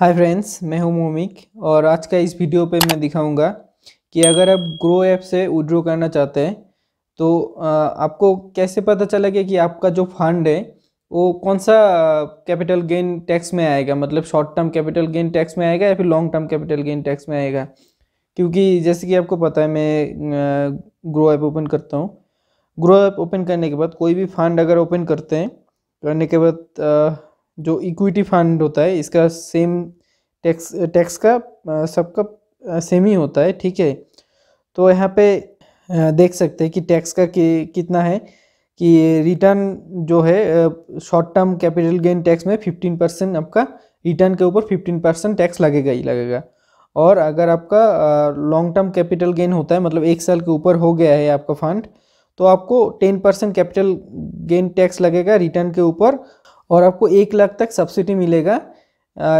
Hi friends, मैं हूं मोमिक और आज का इस वीडियो पे मैं दिखाऊंगा कि अगर आप ग्रो ऐप से विड्रॉ करना चाहते हैं तो आपको कैसे पता चलेगा कि आपका जो फंड है वो कौन सा कैपिटल गेन टैक्स में आएगा। मतलब short term capital gain tax में आएगा या फिर long term capital gain tax में आएगा। क्योंकि जैसे कि आपको पता है मैं ग्रो ऐप ओपन करता हूँ। ग्रो ऐप ओपन करने के बाद कोई भी फंड अगर ओपन करते हैं, करने के बाद जो इक्विटी फंड होता है इसका सेम टैक्स टैक्स का सबका सेम ही होता है। ठीक है, तो यहाँ पे देख सकते हैं कि टैक्स का कितना है कि रिटर्न जो है short term capital gain tax में 15% आपका रिटर्न के ऊपर 15% टैक्स लगेगा ही लगेगा। और अगर आपका लॉन्ग टर्म कैपिटल गेन होता है, मतलब 1 साल के ऊपर हो गया है आपका फंड, तो आपको 10% कैपिटल गेन टैक्स लगेगा रिटर्न के ऊपर। और आपको 1 लाख तक सब्सिडी मिलेगा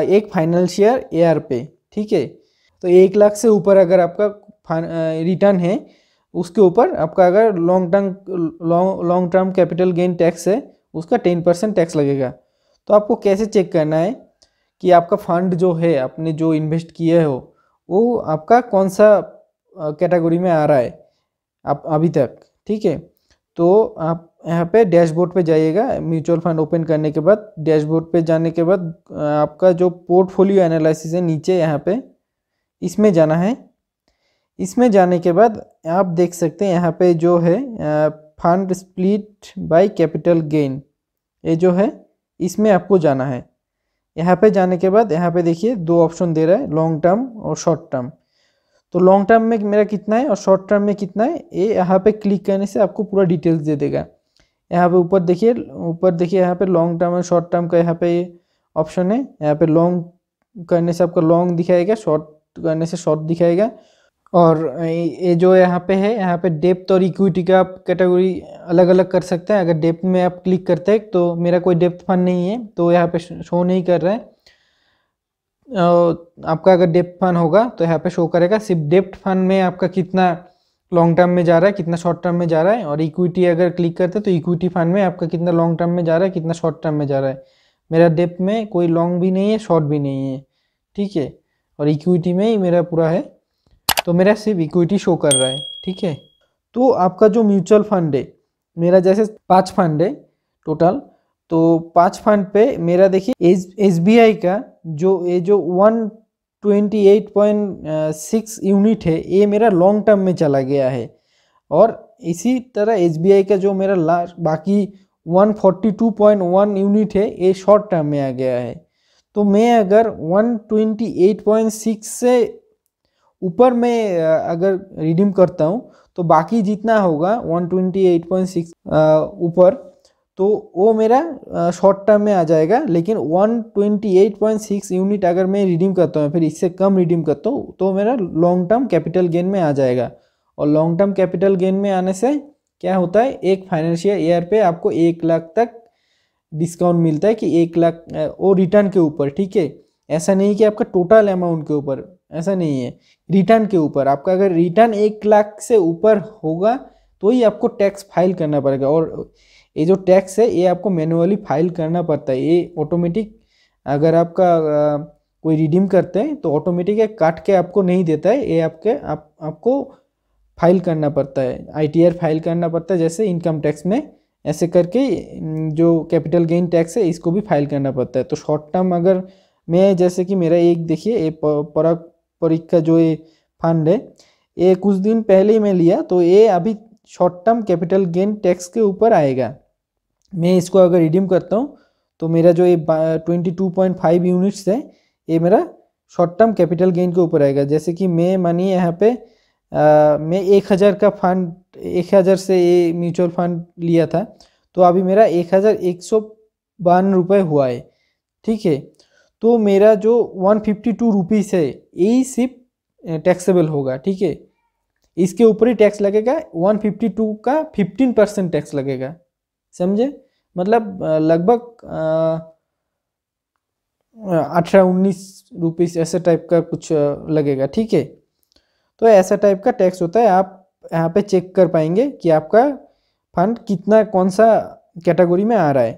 एक फाइनेंशियल ईयर पे। ठीक है, तो 1 लाख से ऊपर अगर आपका रिटर्न है उसके ऊपर आपका अगर long term capital gain tax है उसका 10% टैक्स लगेगा। तो आपको कैसे चेक करना है कि आपका फंड जो है आपने जो इन्वेस्ट किए हो वो आपका कौन सा कैटेगरी में आ रहा है आप अभी तक। ठीक है, तो आप यहाँ पे डैशबोर्ड पे जाइएगा। म्यूचुअल फंड ओपन करने के बाद डैशबोर्ड पे जाने के बाद आपका जो पोर्टफोलियो एनालिसिस है नीचे यहाँ पे इसमें जाना है। इसमें जाने के बाद आप देख सकते हैं यहाँ पे जो है fund split by capital gain, ये जो है इसमें आपको जाना है। यहाँ पे जाने के बाद यहाँ पे देखिए 2 ऑप्शन दे रहा है, लॉन्ग टर्म और शॉर्ट टर्म। तो लॉन्ग टर्म में मेरा कितना है और शॉर्ट टर्म में कितना है ये यहाँ पे क्लिक करने से आपको पूरा डिटेल्स दे देगा। यहाँ पे ऊपर देखिए यहाँ पे लॉन्ग टर्म और शॉर्ट टर्म का यहाँ पे ऑप्शन है। यहाँ पे लॉन्ग करने से आपका लॉन्ग दिखाएगा, शॉर्ट करने से शॉर्ट दिखाएगा। और ये जो यहाँ पे है, यहाँ पे डेप्थ और इक्विटी का आप कैटेगरी अलग अलग कर सकते हैं। अगर डेप्थ में आप क्लिक करते हैं तो मेरा कोई डेप्थ फंड नहीं है तो यहाँ पे शो नहीं कर रहा है। आपका अगर डेप्थ फंड होगा तो यहाँ पे शो करेगा सिर्फ डेप्थ फंड में आपका कितना लॉन्ग टर्म में जा रहा है, कितना शॉर्ट टर्म में जा रहा है। और इक्विटी अगर क्लिक करते हैं तो इक्विटी फंड में आपका कितना लॉन्ग टर्म में जा रहा है, कितना शॉर्ट टर्म में जा रहा है। मेरा डेप्थ में कोई लॉन्ग भी नहीं है, शॉर्ट भी नहीं है। ठीक है, और इक्विटी में ही मेरा पूरा है तो मेरा सिर्फ इक्विटी शो कर रहा है। ठीक है, तो आपका जो म्यूचुअल फंड है, मेरा जैसे 5 फंड है टोटल, तो 5 फंड पे मेरा देखिए SBI का जो 128.6 यूनिट है ये मेरा लॉन्ग टर्म में चला गया है। और इसी तरह SBI का जो मेरा बाकी 142.1 यूनिट है ये शॉर्ट टर्म में आ गया है। तो मैं अगर 128.6 से ऊपर में अगर रिडीम करता हूँ तो बाकी जितना होगा 128.6 ऊपर तो वो मेरा शॉर्ट टर्म में आ जाएगा। लेकिन 128.6 यूनिट अगर मैं रिडीम करता हूँ फिर इससे कम रिडीम करता हूँ तो मेरा लॉन्ग टर्म कैपिटल गेन में आ जाएगा। और लॉन्ग टर्म कैपिटल गेन में आने से क्या होता है, एक फाइनेंशियल ईयर पे आपको 1 लाख तक डिस्काउंट मिलता है कि 1 लाख वो रिटर्न के ऊपर। ठीक है, ऐसा नहीं कि आपका टोटल अमाउंट के ऊपर, ऐसा नहीं है, रिटर्न के ऊपर। आपका अगर रिटर्न 1 लाख से ऊपर होगा तो ही आपको टैक्स फाइल करना पड़ेगा। और ये जो टैक्स है ये आपको मैनुअली फाइल करना पड़ता है, ये ऑटोमेटिक अगर आपका कोई रिडीम करते हैं तो ऑटोमेटिक काट के आपको नहीं देता है, ये आपको फाइल करना पड़ता है, ITR फाइल करना पड़ता है जैसे इनकम टैक्स में। ऐसे करके जो कैपिटल गेन टैक्स है इसको भी फाइल करना पड़ता है। तो शॉर्ट टर्म अगर मैं जैसे कि मेरा एक देखिए ये पराग का जो ये फंड है ये कुछ दिन पहले ही मैं लिया तो ये अभी short term capital gain tax के ऊपर आएगा। मैं इसको अगर रिडीम करता हूँ तो मेरा जो ये 22.5 यूनिट्स है ये मेरा शॉर्ट टर्म कैपिटल गेन के ऊपर आएगा। जैसे कि मैं मानिए यहाँ पे मैं 1000 का फंड 1000 से ये म्यूचुअल फंड लिया था तो अभी मेरा 1152 रुपये हुआ है। ठीक है, तो मेरा जो 152 रुपीज़ है यही सिर्फ टैक्सेबल होगा। ठीक है, इसके ऊपर ही टैक्स लगेगा, 152 का 15% टैक्स लगेगा। समझे, मतलब लगभग 18-19 रुपीज़ ऐसा टाइप का कुछ लगेगा। ठीक है, तो ऐसा टाइप का टैक्स होता है। आप यहाँ पे चेक कर पाएंगे कि आपका फंड कितना कौन सा कैटेगरी में आ रहा है।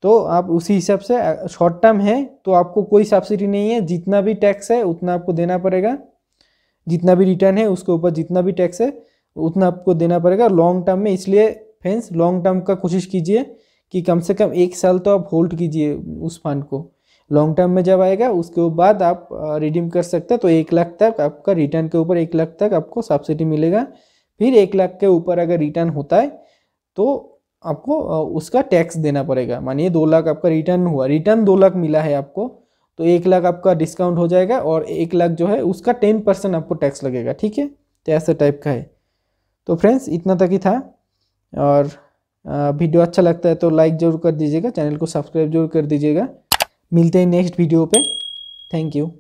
तो आप उसी हिसाब से, शॉर्ट टर्म है तो आपको कोई सब्सिडी नहीं है, जितना भी टैक्स है उतना आपको देना पड़ेगा, जितना भी रिटर्न है उसके ऊपर जितना भी टैक्स है उतना आपको देना पड़ेगा। लॉन्ग टर्म में इसलिए फ्रेंड्स लॉन्ग टर्म का कोशिश कीजिए कि कम से कम 1 साल तो आप होल्ड कीजिए उस फंड को। लॉन्ग टर्म में जब आएगा उसके बाद आप रिडीम कर सकते हैं, तो 1 लाख तक आपका रिटर्न के ऊपर 1 लाख तक आपको सब्सिडी मिलेगा। फिर 1 लाख के ऊपर अगर रिटर्न होता है तो आपको उसका टैक्स देना पड़ेगा। मानिए 2 लाख आपका रिटर्न हुआ, रिटर्न 2 लाख मिला है आपको, तो 1 लाख आपका डिस्काउंट हो जाएगा और 1 लाख जो है उसका 10% आपको टैक्स लगेगा। ठीक है, तो ऐसा टाइप का है। तो फ्रेंड्स इतना तक ही था, और वीडियो अच्छा लगता है तो लाइक ज़रूर कर दीजिएगा, चैनल को सब्सक्राइब जरूर कर दीजिएगा। मिलते हैं नेक्स्ट वीडियो पे। Thank you.